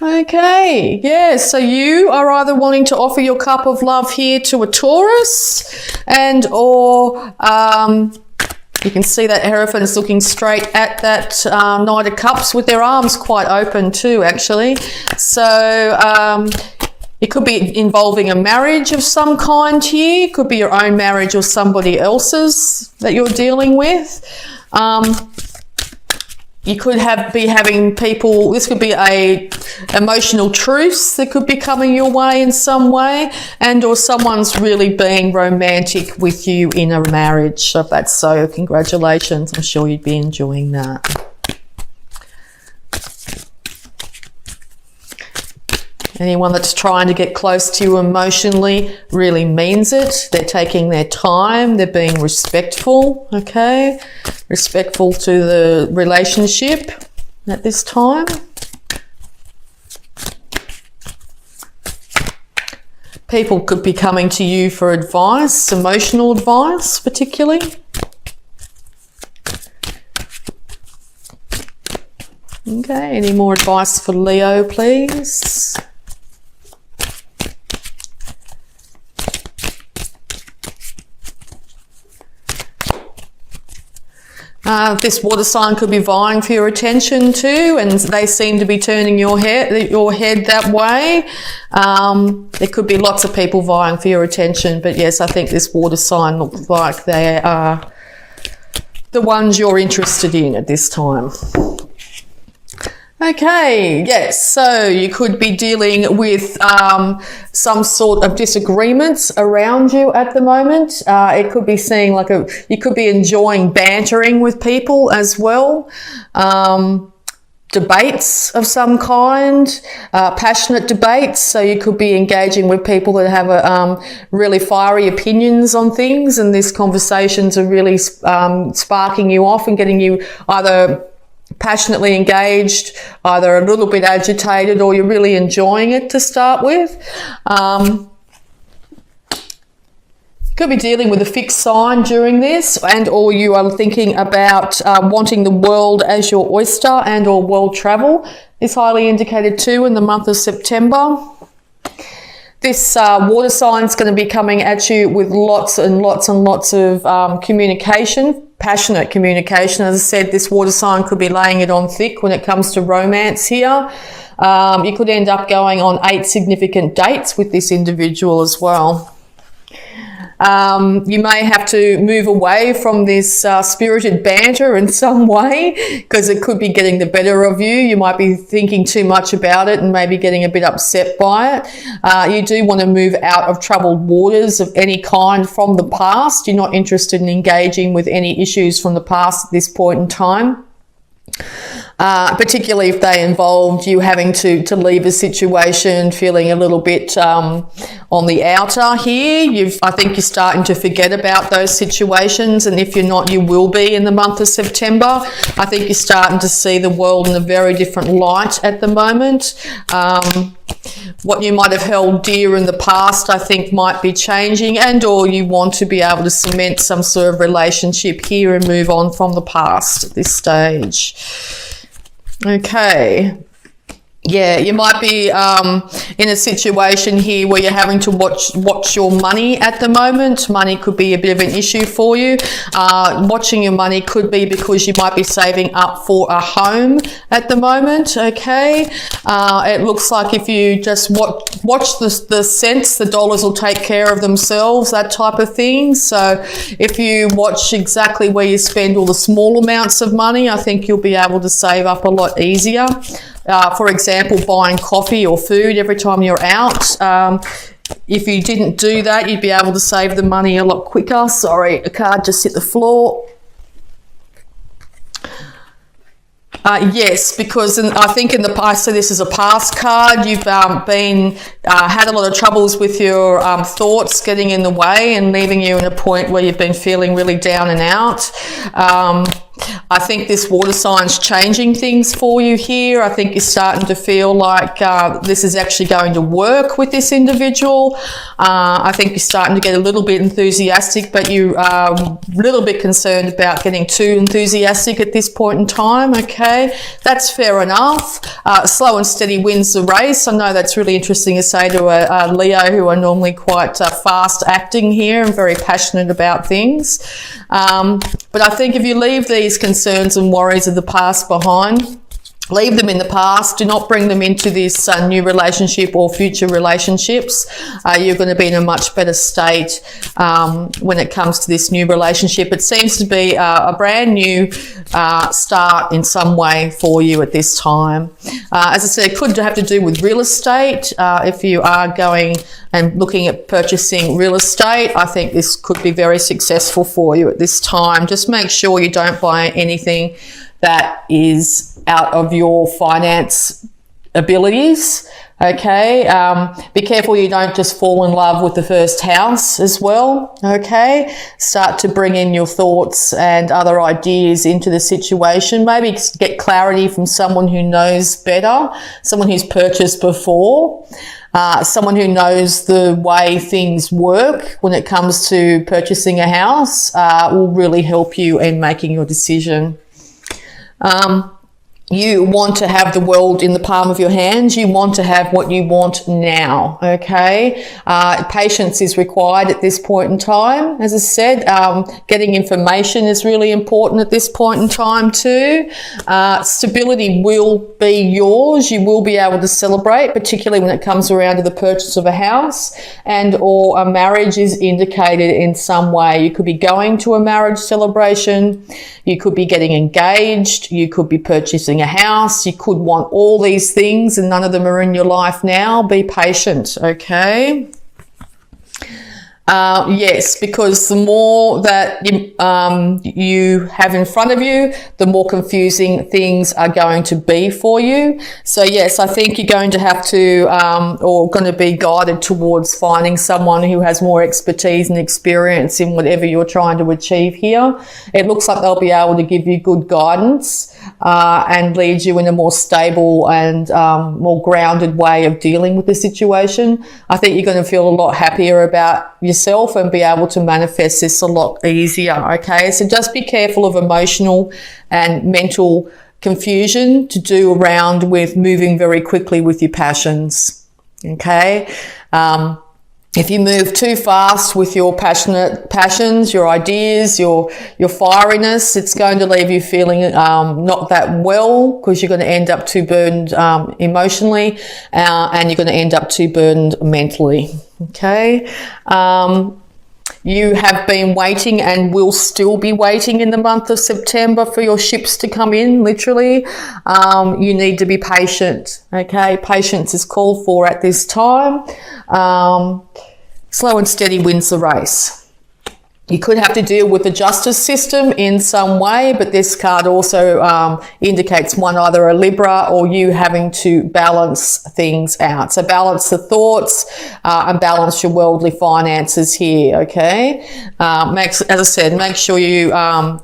Okay, yeah, so you are either wanting to offer your cup of love here to a Taurus and or you can see that Hierophant is looking straight at that Knight of Cups with their arms quite open too, actually. So it could be involving a marriage of some kind here. It could be your own marriage or somebody else's that you're dealing with. You could be having people, this could be a emotional truce that could be coming your way in some way, and or someone's really being romantic with you in a marriage. So if that's so, congratulations. I'm sure you'd be enjoying that. Anyone that's trying to get close to you emotionally really means it. They're taking their time. They're being respectful, okay? Respectful to the relationship at this time. People could be coming to you for advice, emotional advice particularly. Okay, any more advice for Leo, please? This water sign could be vying for your attention too, and they seem to be turning your head that way. There could be lots of people vying for your attention, but yes, I think this water sign looks like they are the ones you're interested in at this time. Okay, yes, so you could be dealing with some sort of disagreements around you at the moment. It could be seeing like you could be enjoying bantering with people as well. Debates of some kind, passionate debates. So you could be engaging with people that have really fiery opinions on things, and these conversations are really sparking you off and getting you either passionately engaged, either a little bit agitated, or you're really enjoying it to start with. You could be dealing with a fixed sign during this, and or you are thinking about wanting the world as your oyster, and or world travel is highly indicated too in the month of September. This water sign is going to be coming at you with lots and lots and lots of communication, passionate communication. As I said, this water sign could be laying it on thick when it comes to romance here. You could end up going on 8 significant dates with this individual as well. You may have to move away from this spirited banter in some way, because it could be getting the better of you. You might be thinking too much about it and maybe getting a bit upset by it. You do want to move out of troubled waters of any kind from the past. You're not interested in engaging with any issues from the past at this point in time. Particularly if they involved you having to leave a situation feeling a little bit on the outer here. I think you're starting to forget about those situations, and if you're not, you will be in the month of September. I think you're starting to see the world in a very different light at the moment. What you might have held dear in the past, I think, might be changing, and or you want to be able to cement some sort of relationship here and move on from the past at this stage. Okay. Yeah, you might be in a situation here where you're having to watch your money at the moment. Money could be a bit of an issue for you. Watching your money could be because you might be saving up for a home at the moment, okay? It looks like if you just watch the cents, the dollars will take care of themselves, that type of thing. So if you watch exactly where you spend all the small amounts of money, I think you'll be able to save up a lot easier. For example, buying coffee or food every time you're out. If you didn't do that, you'd be able to save the money a lot quicker. Sorry, a card just hit the floor. Yes, because I think in the past, so this is a past card, you've had a lot of troubles with your thoughts getting in the way and leaving you in a point where you've been feeling really down and out. I think this water sign's changing things for you here. I think you're starting to feel like this is actually going to work with this individual. I think you're starting to get a little bit enthusiastic, but you are a little bit concerned about getting too enthusiastic at this point in time, okay? That's fair enough. Slow and steady wins the race. I know that's really interesting to say to a Leo who are normally quite fast acting here and very passionate about things. But I think if you leave these concerns and worries of the past behind, leave them in the past, do not bring them into this new relationship or future relationships. You're going to be in a much better state when it comes to this new relationship. It seems to be a brand new start in some way for you at this time. As I said, it could have to do with real estate. If you are going and looking at purchasing real estate, I think this could be very successful for you at this time. Just make sure you don't buy anything that is out of your finance abilities, okay? Be careful you don't just fall in love with the first house as well, okay? Start to bring in your thoughts and other ideas into the situation. Maybe get clarity from someone who knows better, someone who's purchased before, someone who knows the way things work when it comes to purchasing a house will really help you in making your decision. You want to have the world in the palm of your hands. You want to have what you want now, okay? Patience is required at this point in time. As I said, getting information is really important at this point in time too. Stability will be yours. You will be able to celebrate, particularly when it comes around to the purchase of a house and or a marriage is indicated in some way. You could be going to a marriage celebration. You could be getting engaged. You could be purchasing a house. You could want all these things and none of them are in your life now. Be patient, okay? Yes, because the more that you have in front of you, the more confusing things are going to be for you. So yes, I think you're going to have to, or going to be guided towards finding someone who has more expertise and experience in whatever you're trying to achieve here. It looks like they'll be able to give you good guidance and lead you in a more stable and more grounded way of dealing with the situation. I think you're going to feel a lot happier about yourself and be able to manifest this a lot easier, okay? So just be careful of emotional and mental confusion to do around with moving very quickly with your passions, okay? If you move too fast with your passions, your ideas, your fieriness, it's going to leave you feeling not that well because you're going to end up too burdened emotionally and you're going to end up too burdened mentally, okay? You have been waiting and will still be waiting in the month of September for your ships to come in, literally. You need to be patient, okay? Patience is called for at this time. Slow and steady wins the race. You could have to deal with the justice system in some way, but this card also indicates either a Libra or you having to balance things out. So balance the thoughts and balance your worldly finances here, okay? As I said, make sure you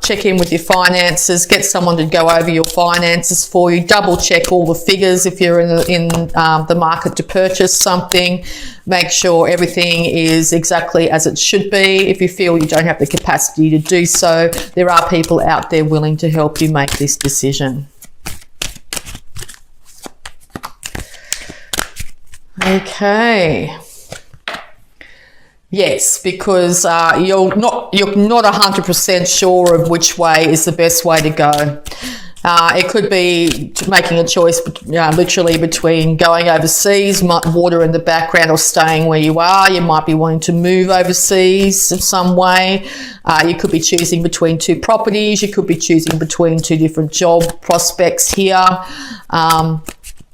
check in with your finances, get someone to go over your finances for you, double check all the figures if you're in the market to purchase something. Make sure everything is exactly as it should be. If you feel you don't have the capacity to do so, there are people out there willing to help you make this decision. Okay. Yes, because you're not 100% sure of which way is the best way to go. It could be making a choice literally between going overseas, water in the background, or staying where you are. You might be wanting to move overseas in some way. You could be choosing between two properties. You could be choosing between two different job prospects here.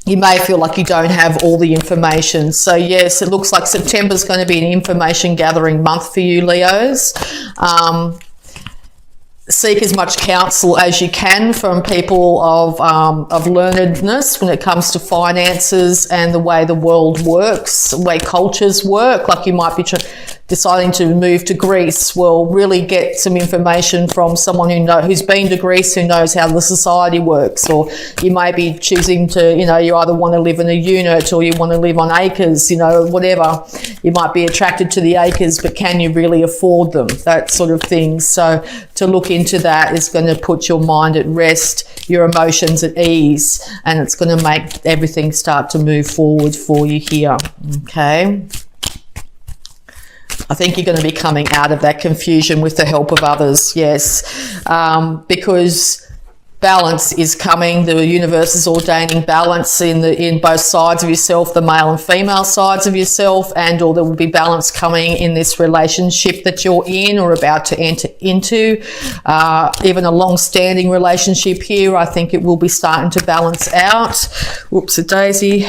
You may feel like you don't have all the information. So yes, it looks like September is going to be an information gathering month for you, Leos. seek as much counsel as you can from people of learnedness when it comes to finances and the way the world works, the way cultures work. Like you might be deciding to move to Greece. Well, really get some information from someone who's been to Greece, who knows how the society works. Or you may be choosing to, you either want to live in a unit or you want to live on acres, whatever. You might be attracted to the acres, but can you really afford them? That sort of thing. So to look into that is going to put your mind at rest, your emotions at ease, and it's going to make everything start to move forward for you here. Okay. I think you're going to be coming out of that confusion with the help of others, yes, because balance is coming. The universe is ordaining balance in both sides of yourself, the male and female sides of yourself, or there will be balance coming in this relationship that you're in or about to enter into. Even a long-standing relationship here, I think it will be starting to balance out. Whoops, a daisy.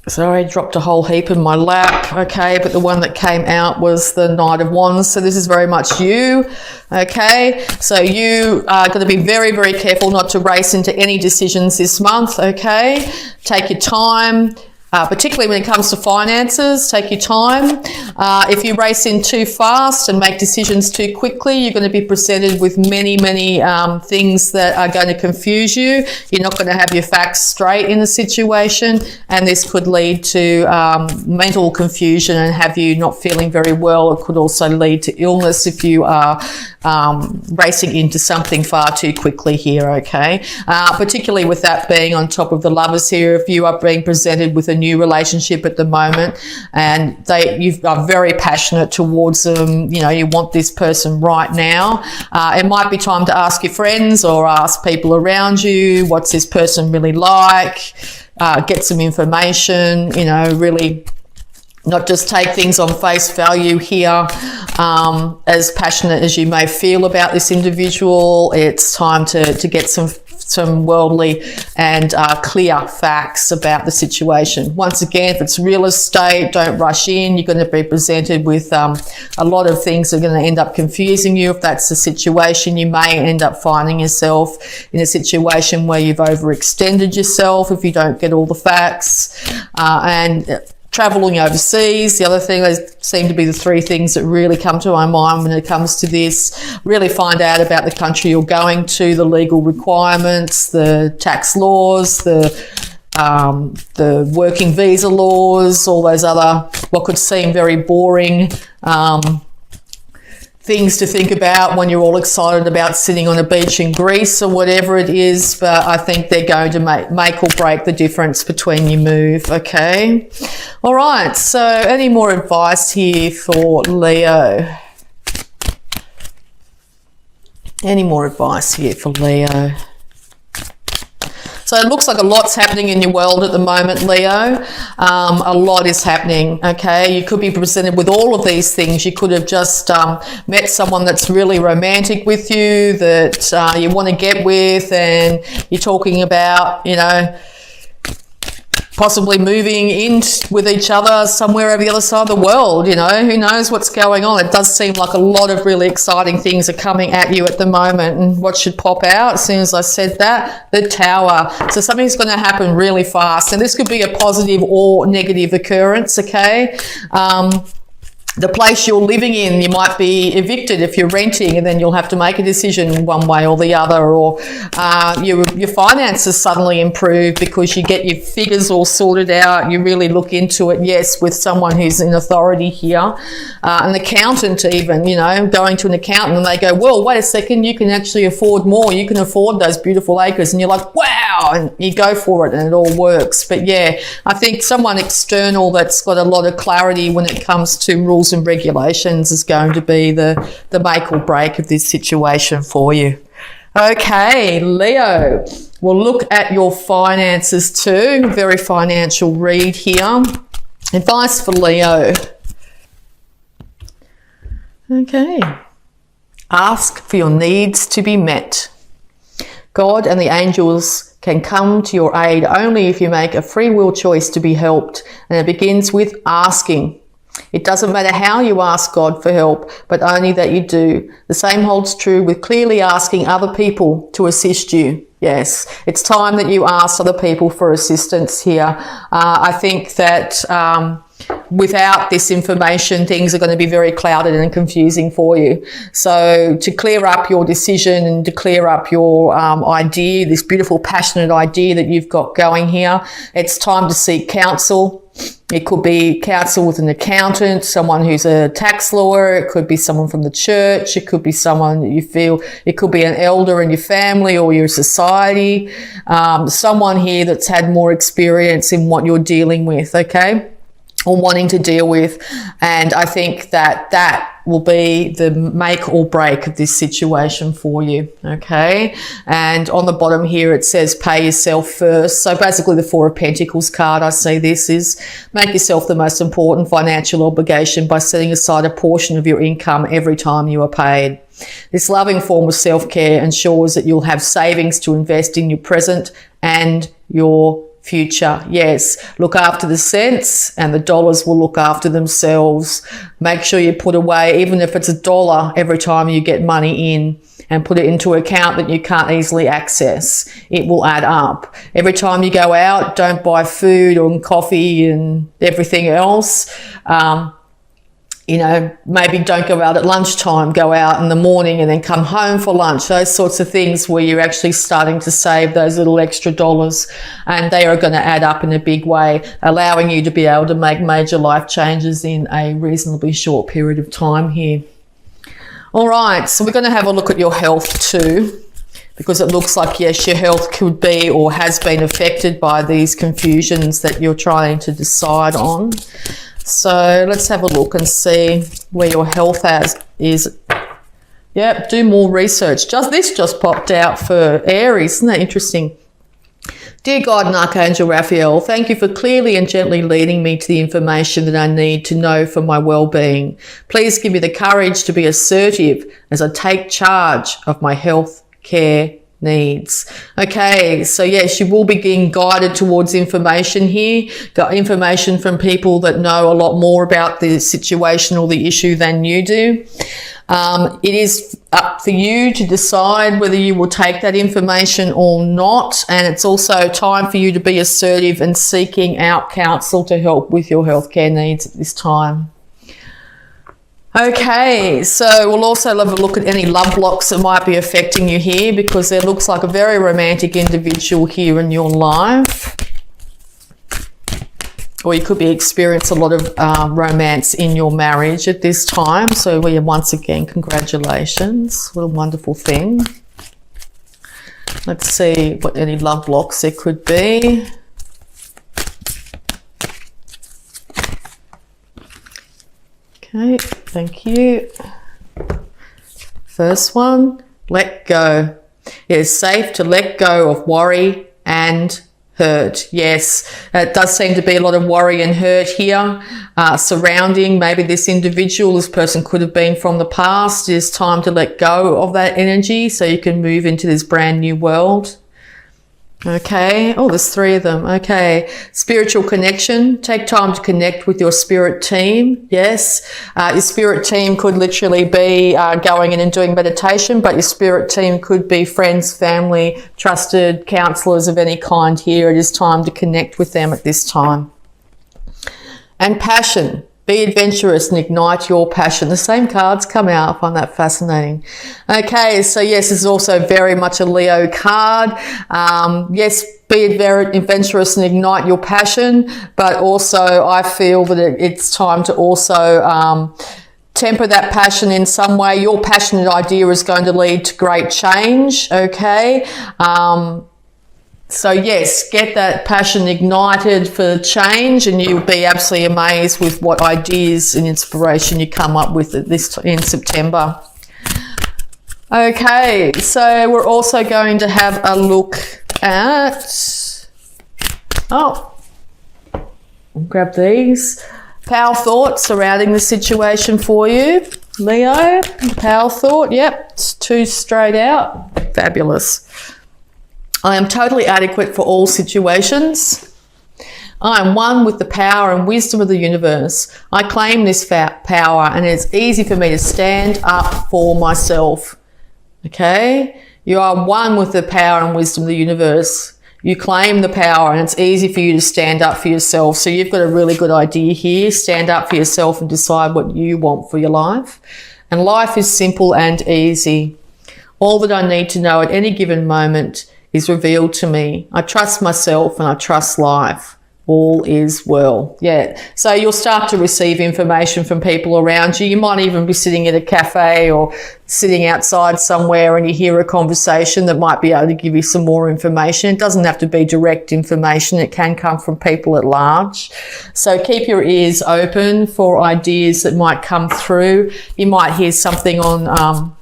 Sorry, dropped a whole heap in my lap. Okay, but the one that came out was the Knight of Wands. So this is very much you. Okay, so you are going to be very, very careful not to race into any decisions this month. Okay, take your time. Particularly when it comes to finances, take your time. If you race in too fast and make decisions too quickly, you're going to be presented with many, many things that are going to confuse you. You're not going to have your facts straight in the situation, and this could lead to mental confusion and have you not feeling very well. It could also lead to illness if you are racing into something far too quickly here, okay? Particularly with that being on top of the Lovers here, if you are being presented with a new relationship at the moment and you are very passionate towards them, you want this person right now, it might be time to ask your friends or ask people around you, what's this person really like? Get some information, really not just take things on face value here. As passionate as you may feel about this individual, it's time to get some worldly and clear facts about the situation. Once again, if it's real estate, don't rush in. You're going to be presented with a lot of things that are going to end up confusing you. If that's the situation, you may end up finding yourself in a situation where you've overextended yourself if you don't get all the facts. Traveling overseas, the other thing, those seem to be the three things that really come to my mind when it comes to this. Really find out about the country you're going to, the legal requirements, the tax laws, the working visa laws, all those other, what could seem very boring things to think about when you're all excited about sitting on a beach in Greece or whatever it is, but I think they're going to make or break the difference between your move, okay? All right, so any more advice here for Leo? Any more advice here for Leo? So it looks like a lot's happening in your world at the moment, Leo. A lot is happening, okay? You could be presented with all of these things. You could have just met someone that's really romantic with you, that you want to get with, and you're talking about, possibly moving in with each other somewhere over the other side of the world, who knows what's going on. It does seem like a lot of really exciting things are coming at you at the moment. And what should pop out as soon as I said that? The Tower. So something's going to happen really fast. And this could be a positive or negative occurrence, okay? The place you're living in, you might be evicted if you're renting, and then you'll have to make a decision one way or the other, or your finances suddenly improve because you get your figures all sorted out. You really look into it, yes, with someone who's in authority here, an accountant even, going to an accountant and they go, well, wait a second, you can actually afford more. You can afford those beautiful acres. And you're like, wow, and you go for it and it all works. But yeah, I think someone external that's got a lot of clarity when it comes to rules and regulations is going to be the make or break of this situation for you. Okay, Leo, we'll look at your finances too. Very financial read here. Advice for Leo. Okay. Ask for your needs to be met. God and the angels can come to your aid only if you make a free will choice to be helped, and it begins with asking. It doesn't matter how you ask God for help, but only that you do. The same holds true with clearly asking other people to assist you. Yes, it's time that you ask other people for assistance here. I think that without this information, things are going to be very clouded and confusing for you. So to clear up your decision and to clear up your idea, this beautiful, passionate idea that you've got going here, it's time to seek counsel. It could be counsel with an accountant, someone who's a tax lawyer. It could be someone from the church. It could be someone that you feel, it could be an elder in your family or your society. Someone here that's had more experience in what you're dealing with, okay? Or wanting to deal with. And I think that that will be the make or break of this situation for you, okay? And on the bottom here it says pay yourself first. So basically the Four of Pentacles card, I see this is make yourself the most important financial obligation by setting aside a portion of your income every time you are paid. This loving form of self-care ensures that you'll have savings to invest in your present and your future. Yes, look after the cents and the dollars will look after themselves. Make sure you put away, even if it's $1 every time you get money in, and put it into an account that you can't easily access. It will add up. Every time you go out, don't buy food and coffee and everything else. You know, maybe don't go out at lunchtime, go out in the morning and then come home for lunch. Those sorts of things where you're actually starting to save those little extra dollars, and they are going to add up in a big way, allowing you to be able to make major life changes in a reasonably short period of time here. All right, so we're going to have a look at your health too, because it looks like, yes, your health could be or has been affected by these confusions that you're trying to decide on. So let's have a look and see where your health is. Yep, do more research. This just popped out for Aries. Isn't that interesting? Dear God and Archangel Raphael, thank you for clearly and gently leading me to the information that I need to know for my well-being. Please give me the courage to be assertive as I take charge of my health care needs. Okay, so yes, you will be getting guided towards information here. Got information from people that know a lot more about the situation or the issue than you do. It is up for you to decide whether you will take that information or not, and it's also time for you to be assertive and seeking out counsel to help with your healthcare needs at this time. Okay, so we'll also have a look at any love blocks that might be affecting you here, because there looks like a very romantic individual here in your life. Or you could be experiencing a lot of romance in your marriage at this time. So once again, congratulations. What a wonderful thing. Let's see what any love blocks there could be. Okay, thank you. First one, let go. It is safe to let go of worry and hurt. Yes, it does seem to be a lot of worry and hurt here surrounding maybe this individual. This person could have been from the past. It is time to let go of that energy so you can move into this brand new world. Okay. Oh, there's 3 of them. Okay. Spiritual connection. Take time to connect with your spirit team. Yes. Your spirit team could literally be going in and doing meditation, but your spirit team could be friends, family, trusted counselors of any kind here. It is time to connect with them at this time. And passion. Be adventurous and ignite your passion. The same cards come out. I find that fascinating. Okay, so yes, this is also very much a Leo card. Yes, be very adventurous and ignite your passion, but also I feel that it's time to also temper that passion in some way. Your passionate idea is going to lead to great change, okay? So yes, get that passion ignited for change, and you'll be absolutely amazed with what ideas and inspiration you come up with in September. Okay, so we're also going to have a look at, I'll grab these. Power thoughts surrounding the situation for you, Leo. Power thought, yep, it's 2 straight out. Fabulous. I am totally adequate for all situations. I am one with the power and wisdom of the universe. I claim this power, and it's easy for me to stand up for myself. Okay? You are one with the power and wisdom of the universe. You claim the power, and it's easy for you to stand up for yourself. So you've got a really good idea here. Stand up for yourself and decide what you want for your life. And life is simple and easy. All that I need to know at any given moment is revealed to me. I trust myself and I trust life. All is well. Yeah. So you'll start to receive information from people around you. You might even be sitting at a cafe or sitting outside somewhere and you hear a conversation that might be able to give you some more information. It doesn't have to be direct information. It can come from people at large. So keep your ears open for ideas that might come through. You might hear something on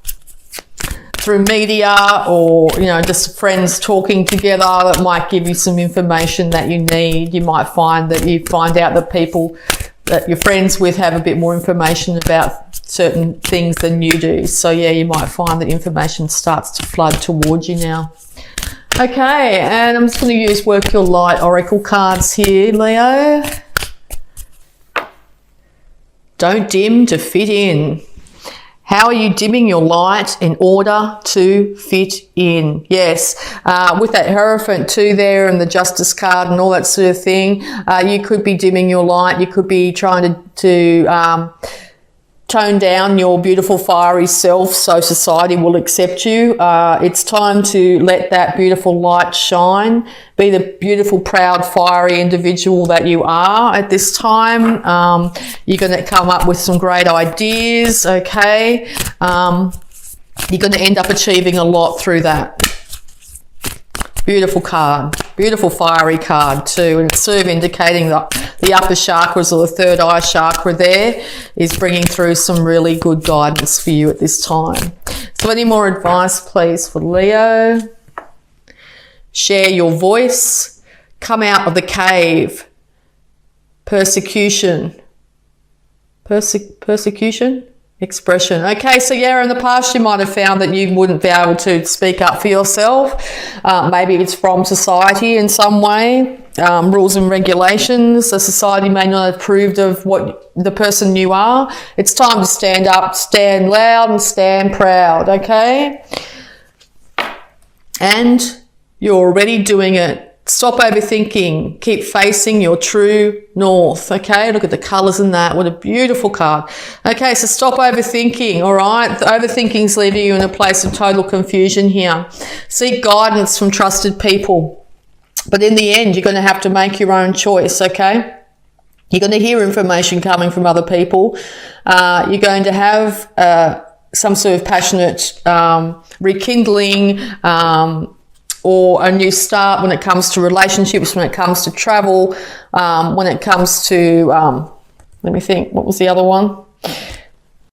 through media, or just friends talking together that might give you some information that you need. You might find out that people that you're friends with have a bit more information about certain things than you do. So yeah, you might find that information starts to flood towards you now. Okay, and I'm just going to use Work Your Light Oracle cards here, Leo. Don't dim to fit in. How are you dimming your light in order to fit in? Yes, with that Hierophant too there and the Justice card and all that sort of thing, you could be dimming your light. You could be trying to tone down your beautiful fiery self so society will accept you. It's time to let that beautiful light shine. Be the beautiful, proud, fiery individual that you are at this time. You're going to come up with some great ideas, okay? You're going to end up achieving a lot through that. Beautiful card, beautiful fiery card too, and it's sort of indicating that the upper chakras or the third eye chakra there is bringing through some really good guidance for you at this time. So any more advice please for Leo? Share your voice, come out of the cave. Persecution, expression. Okay, so yeah, in the past you might have found that you wouldn't be able to speak up for yourself. Maybe it's from society in some way, rules and regulations. The society may not have approved of what the person you are. It's time to stand up, stand loud and stand proud, okay? And you're already doing it. Stop overthinking. Keep facing your true north. Okay, look at the colours in that. What a beautiful card. Okay, so stop overthinking, all right? Overthinking's leaving you in a place of total confusion here. Seek guidance from trusted people. But in the end, you're going to have to make your own choice, okay? You're going to hear information coming from other people. You're going to have some sort of passionate rekindling, or a new start when it comes to relationships, when it comes to travel, when it comes to, let me think, what was the other one?